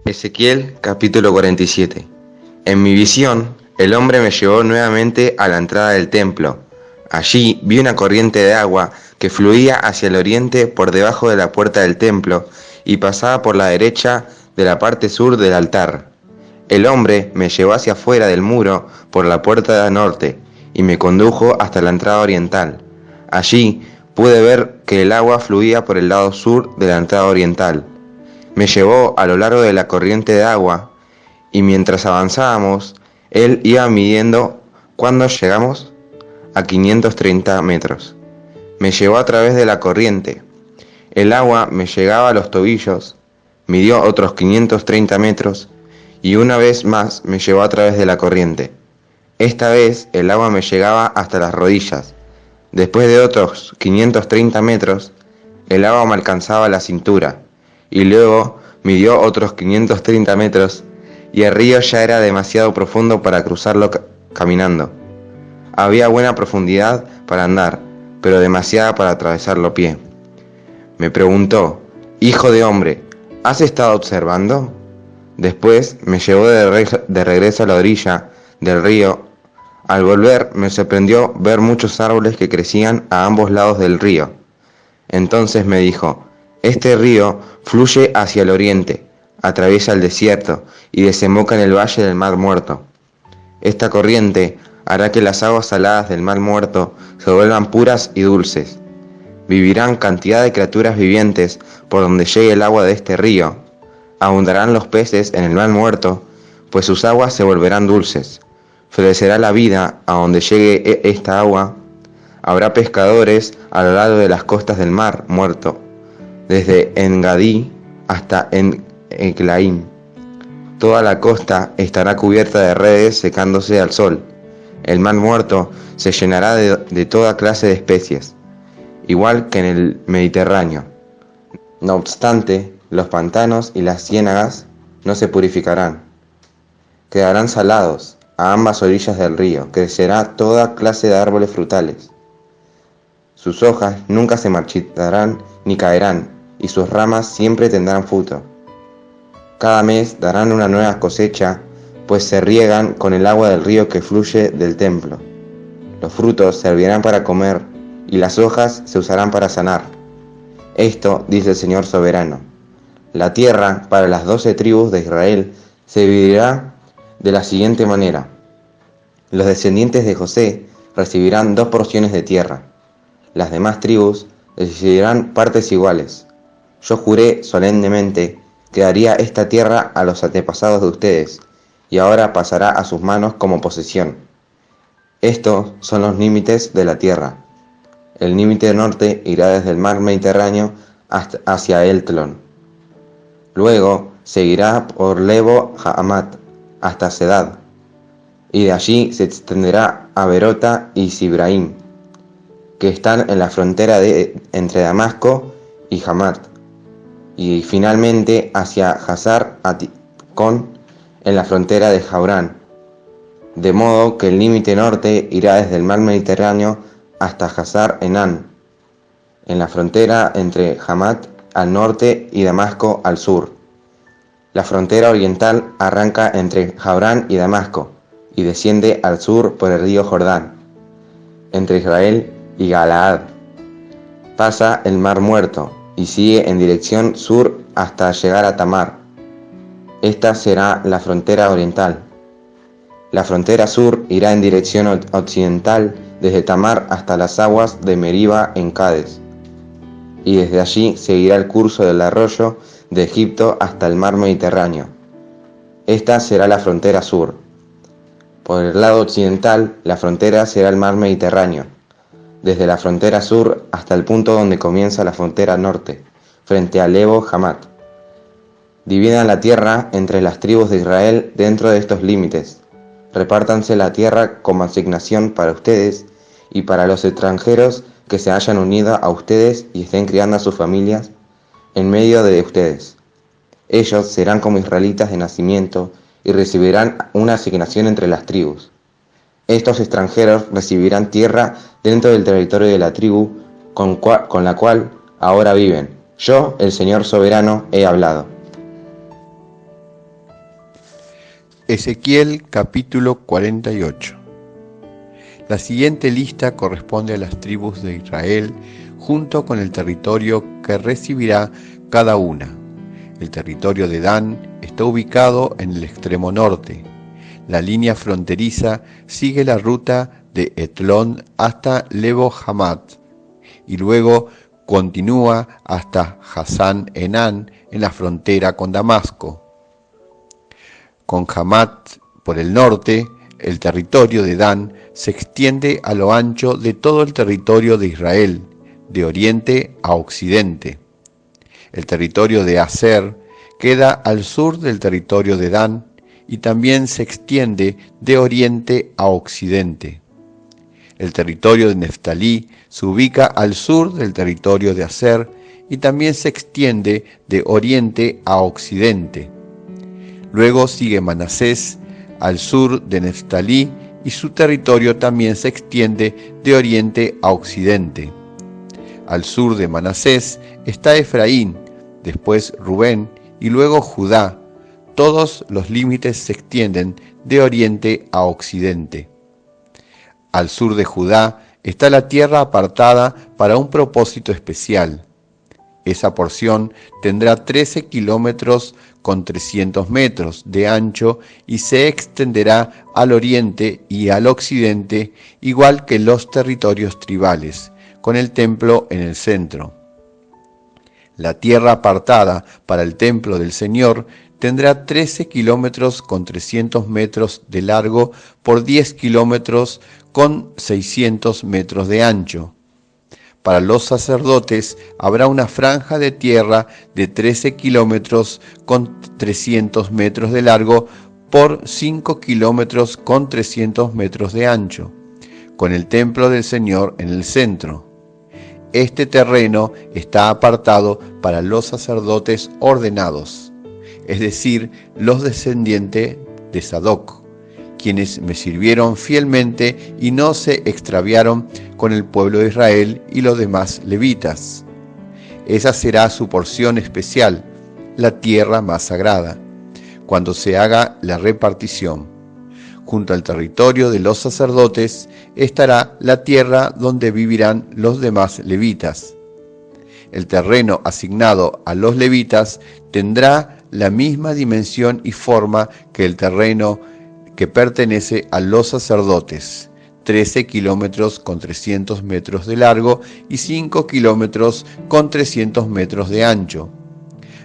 Ezequiel capítulo 47. En mi visión, el hombre me llevó nuevamente a la entrada del templo. Allí vi una corriente de agua que fluía hacia el oriente por debajo de la puerta del templo y pasaba por la derecha de la parte sur del altar. El hombre me llevó hacia afuera del muro por la puerta del norte y me condujo hasta la entrada oriental. Allí pude ver que el agua fluía por el lado sur de la entrada oriental. Me llevó a lo largo de la corriente de agua, y mientras avanzábamos, él iba midiendo cuando llegamos a 530 metros. Me llevó a través de la corriente. El agua me llegaba a los tobillos, midió otros 530 metros, y una vez más me llevó a través de la corriente. Esta vez el agua me llegaba hasta las rodillas. Después de otros 530 metros, el agua me alcanzaba la cintura, y luego midió otros 530 metros, y el río ya era demasiado profundo para cruzarlo caminando. Había buena profundidad para andar, pero demasiada para atravesarlo a pie. Me preguntó: «Hijo de hombre, ¿has estado observando?». Después me llevó de regreso a la orilla del río. Al volver me sorprendió ver muchos árboles que crecían a ambos lados del río. Entonces me dijo: «Este río fluye hacia el oriente, atraviesa el desierto y desemboca en el valle del Mar Muerto. Esta corriente hará que las aguas saladas del Mar Muerto se vuelvan puras y dulces. Vivirán cantidad de criaturas vivientes por donde llegue el agua de este río. Abundarán los peces en el Mar Muerto, pues sus aguas se volverán dulces. Florecerá la vida a donde llegue esta agua. Habrá pescadores a lo largo de las costas del Mar Muerto, desde Engadí hasta Eglaim. Toda la costa estará cubierta de redes secándose al sol. El Mar Muerto se llenará de toda clase de especies, igual que en el Mediterráneo. No obstante, los pantanos y las ciénagas no se purificarán. Quedarán salados. A ambas orillas del río crecerá toda clase de árboles frutales. Sus hojas nunca se marchitarán ni caerán, y sus ramas siempre tendrán fruto. Cada mes darán una nueva cosecha, pues se riegan con el agua del río que fluye del templo. Los frutos servirán para comer, y las hojas se usarán para sanar. Esto dice el Señor soberano. La tierra para las 12 tribus de Israel se dividirá de la siguiente manera. Los descendientes de José recibirán 2 porciones de tierra. Las demás tribus recibirán partes iguales. Yo juré solemnemente que daría esta tierra a los antepasados de ustedes, y ahora pasará a sus manos como posesión. Estos son los límites de la tierra. El límite norte irá desde el mar Mediterráneo hacia Eltlón. Luego seguirá por Lebo Hamat hasta Sedad, y de allí se extenderá a Berota y Sibraim, que están en la frontera entre Damasco y Hamat, y finalmente hacia Hazar Hatikon en la frontera de Jaurán, de modo que el límite norte irá desde el mar Mediterráneo hasta Hazar Enán, en la frontera entre Hamat al norte y Damasco al sur. La frontera oriental arranca entre Jaurán y Damasco y desciende al sur por el río Jordán, entre Israel y Galaad. Pasa el Mar Muerto y sigue en dirección sur hasta llegar a Tamar. Esta será la frontera oriental. La frontera sur irá en dirección occidental desde Tamar hasta las aguas de Meriba en Cades, y desde allí seguirá el curso del arroyo de Egipto hasta el mar Mediterráneo. Esta será la frontera sur. Por el lado occidental, la frontera será el mar Mediterráneo, desde la frontera sur hasta el punto donde comienza la frontera norte, frente a Lebo Hamat. Dividan la tierra entre las tribus de Israel dentro de estos límites. Repártanse la tierra como asignación para ustedes y para los extranjeros que se hayan unido a ustedes y estén criando a sus familias en medio de ustedes. Ellos serán como israelitas de nacimiento y recibirán una asignación entre las tribus. Estos extranjeros recibirán tierra dentro del territorio de la tribu con la cual ahora viven. Yo, el Señor soberano, he hablado. Ezequiel capítulo 48. La siguiente lista corresponde a las tribus de Israel junto con el territorio que recibirá cada una. El territorio de Dan está ubicado en el extremo norte. La línea fronteriza sigue la ruta de Etlón hasta Lebo Hamat y luego continúa hasta Hasán Enán en la frontera con Damasco. Con Hamat por el norte, el territorio de Dan se extiende a lo ancho de todo el territorio de Israel, de oriente a occidente. El territorio de Aser queda al sur del territorio de Dan y también se extiende de oriente a occidente. El territorio de Neftalí se ubica al sur del territorio de Aser y también se extiende de oriente a occidente. Luego sigue Manasés al sur de Neftalí y su territorio también se extiende de oriente a occidente. Al sur de Manasés está Efraín, después Rubén y luego Judá. Todos los límites se extienden de oriente a occidente. Al sur de Judá está la tierra apartada para un propósito especial. Esa porción tendrá 13 kilómetros con 300 metros de ancho y se extenderá al oriente y al occidente, igual que los territorios tribales, con el templo en el centro. La tierra apartada para el templo del Señor tendrá 13 kilómetros con 300 metros de largo por 10 kilómetros con 600 metros de ancho. Para los sacerdotes habrá una franja de tierra de 13 kilómetros con 300 metros de largo por 5 kilómetros con 300 metros de ancho, con el templo del Señor en el centro. Este terreno está apartado para los sacerdotes ordenados, es decir, los descendientes de Sadoc, quienes me sirvieron fielmente y no se extraviaron con el pueblo de Israel y los demás levitas. Esa será su porción especial, la tierra más sagrada, cuando se haga la repartición. Junto al territorio de los sacerdotes estará la tierra donde vivirán los demás levitas. El terreno asignado a los levitas tendrá la misma dimensión y forma que el terreno que pertenece a los sacerdotes, 13 kilómetros con 300 metros de largo y 5 kilómetros con 300 metros de ancho.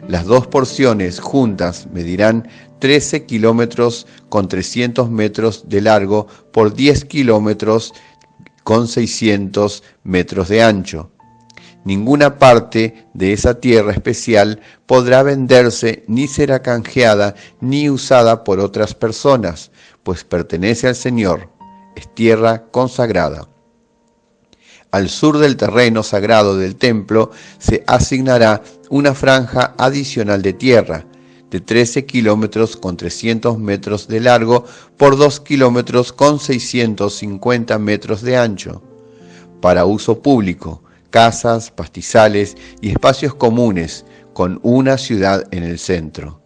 Las dos porciones juntas medirán 13 kilómetros con 300 metros de largo por 10 kilómetros con 600 metros de ancho. Ninguna parte de esa tierra especial podrá venderse, ni será canjeada, ni usada por otras personas, pues pertenece al Señor, es tierra consagrada. Al sur del terreno sagrado del templo se asignará una franja adicional de tierra, de 13 kilómetros con 300 metros de largo por 2 kilómetros con 650 metros de ancho, para uso público, casas, pastizales y espacios comunes, con una ciudad en el centro.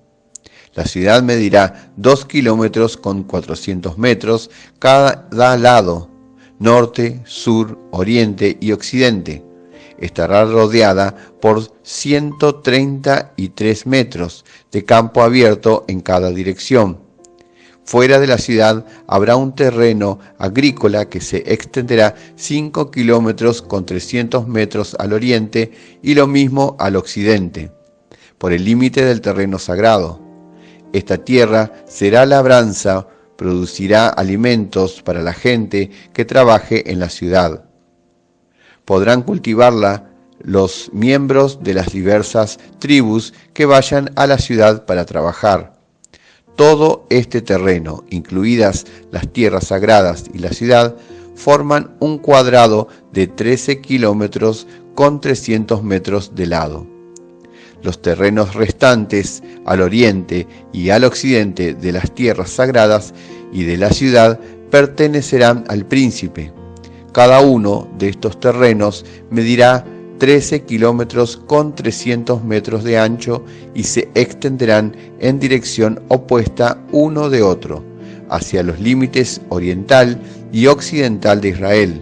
La ciudad medirá 2 kilómetros con 400 metros cada lado, norte, sur, oriente y occidente. Estará rodeada por 133 metros de campo abierto en cada dirección. Fuera de la ciudad habrá un terreno agrícola que se extenderá 5 kilómetros con 300 metros al oriente y lo mismo al occidente, por el límite del terreno sagrado. Esta tierra será labranza, producirá alimentos para la gente que trabaje en la ciudad. Podrán cultivarla los miembros de las diversas tribus que vayan a la ciudad para trabajar. Todo este terreno, incluidas las tierras sagradas y la ciudad, forman un cuadrado de 13 kilómetros con 300 metros de lado. Los terrenos restantes al oriente y al occidente de las tierras sagradas y de la ciudad pertenecerán al príncipe. Cada uno de estos terrenos medirá 13 kilómetros con 300 metros de ancho y se extenderán en dirección opuesta uno de otro, hacia los límites oriental y occidental de Israel,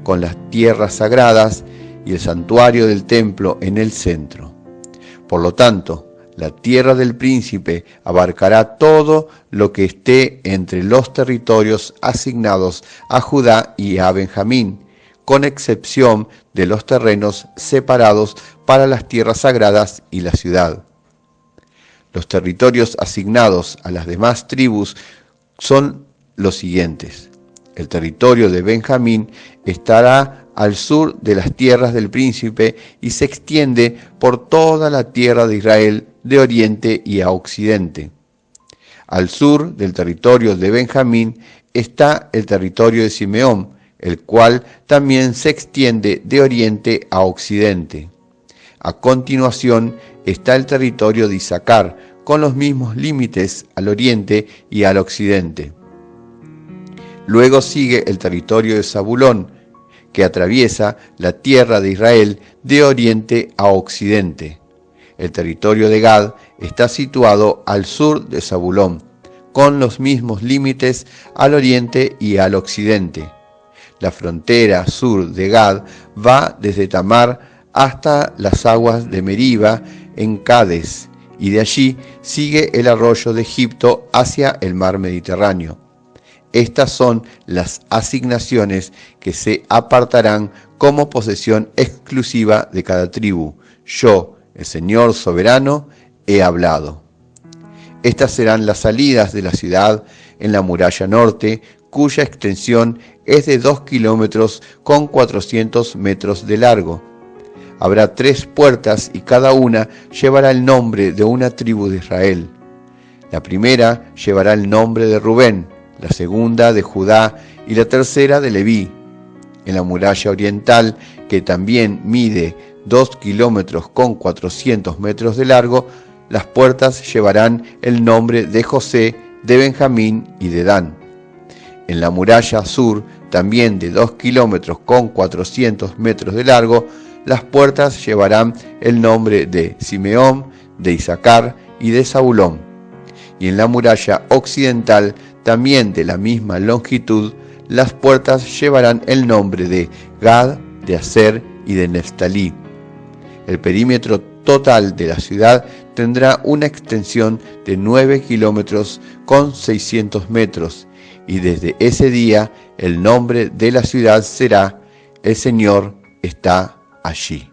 con las tierras sagradas y el santuario del templo en el centro. Por lo tanto, la tierra del príncipe abarcará todo lo que esté entre los territorios asignados a Judá y a Benjamín, con excepción de los terrenos separados para las tierras sagradas y la ciudad. Los territorios asignados a las demás tribus son los siguientes. El territorio de Benjamín estará al sur de las tierras del príncipe y se extiende por toda la tierra de Israel de oriente y a occidente. Al sur del territorio de Benjamín está el territorio de Simeón, el cual también se extiende de oriente a occidente. A continuación está el territorio de Isaacar, con los mismos límites al oriente y al occidente. Luego sigue el territorio de Zabulón, que atraviesa la tierra de Israel de oriente a occidente. El territorio de Gad está situado al sur de Zabulón, con los mismos límites al oriente y al occidente. La frontera sur de Gad va desde Tamar hasta las aguas de Meriba en Cades, y de allí sigue el arroyo de Egipto hacia el mar Mediterráneo. Estas son las asignaciones que se apartarán como posesión exclusiva de cada tribu. Yo, el Señor soberano, he hablado. Estas serán las salidas de la ciudad en la muralla norte, cuya extensión es de 2 kilómetros con 400 metros de largo. Habrá 3 puertas y cada una llevará el nombre de una tribu de Israel. La primera llevará el nombre de Rubén, la segunda de Judá y la tercera de Leví. En la muralla oriental, que también mide 2 kilómetros con 400 metros de largo, las puertas llevarán el nombre de José, de Benjamín y de Dan. En la muralla sur, también de 2 kilómetros con 400 metros de largo, las puertas llevarán el nombre de Simeón, de Isaacar y de Zabulón. Y en la muralla occidental, también de la misma longitud, las puertas llevarán el nombre de Gad, de Aser y de Neftalí. El perímetro total de la ciudad tendrá una extensión de 9 kilómetros con 600 metros, y desde ese día el nombre de la ciudad será: El Señor está allí.